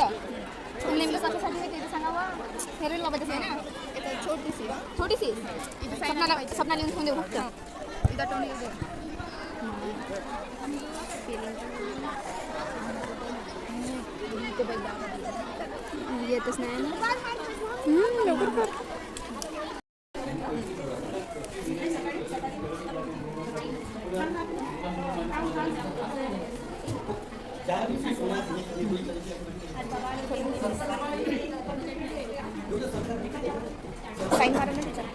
नेमकं कशासाठी ते सांगावं. फेरवेल बाबतच आहे ना. छोटीशी सपना लिहून ठेवून देऊ फक्त. येतच नाही ना. लवकर कर. साइन मारा ना टीचर.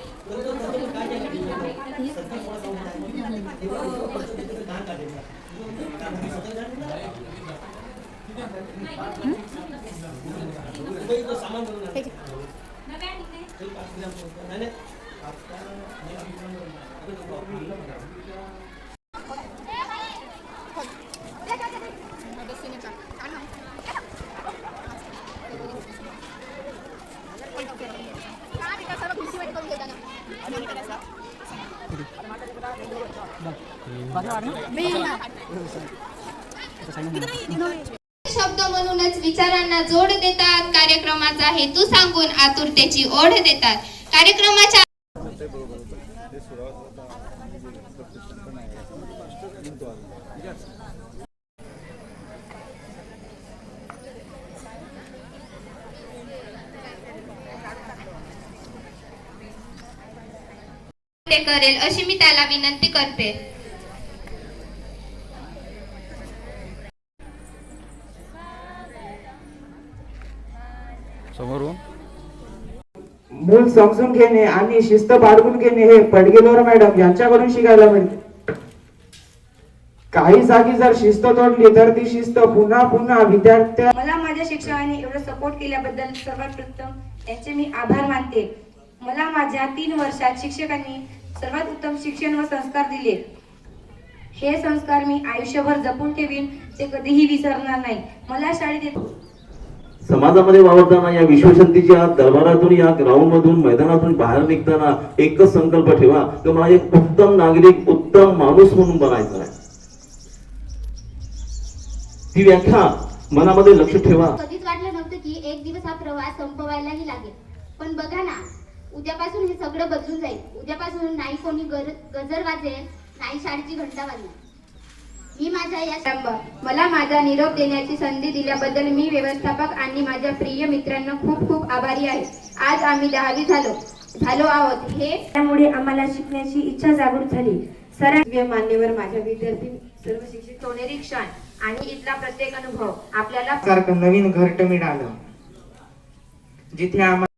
शब्द म्हणूनच विचारांना जोड देतात. कार्यक्रमाचा हेतू सांगून आतुरतेची ओढ देतात. कार्यक्रमाच्या ते करेल अशी मी त्याला विनंती करते. समोरून मूल समजून घेणे आणि शिस्त बाळगून घेणे हे पडगेलोर मॅडम यांच्याकडून शिकायला मिळते. काही जागी जर शिस्त तोडली तर ती शिस्त पुन्हा पुन्हा विद्यार्थ्या. मला माझ्या शिक्षकांनी एवढं सपोर्ट केल्याबद्दल सर्वात प्रथम त्यांचे मी आभार मानते. मला माझ्या 3 वर्षात शिक्षकांनी सर्वात उत्तम शिक्षण व संस्कार दिले. हे संस्कार मी आयुष्यभर जपून ठेवीन. ते कधीही विसरणार नाही. मला शाळेत समाजामध्ये वावरताना या विश्वशांतीच्या दरबारातून या ग्राउंड मधून मैदानातून बाहेर निघताना एकच संकल्प ठेवा की मला एक उत्तम नागरिक उत्तम माणूस म्हणून बनायचं आहे. ती व्याख्या मनामध्ये लक्ष ठेवा. कधीच वाटलं नव्हतं की एक दिवस हा प्रवास संपवायलाही लागेल. पण बघा ना, उद्यापासून हे सगळं बदलून जाईल. उद्यापासून नाही कोणी गजर वाजेल, नाही शाळेची घंटा वाजेल. मी माझ्या या मला माझा निरोप देण्याची संधी दिल्याबद्दल मी व्यवस्थापक आणि माझ्या प्रिय मित्रांना खूप खूप आभारी आहे. आज आम्ही 10वी झालो आहोत. हे त्यामुळे आम्हाला शिकण्याची इच्छा जागृत झाली. मान्यवर माझ्या विद्यार्थी सर्व शिक्षक सोनेरी क्षण आणि इथला प्रत्येक अनुभव आपल्याला सारखं नवीन घरट मिळालं जिथे आम्हाला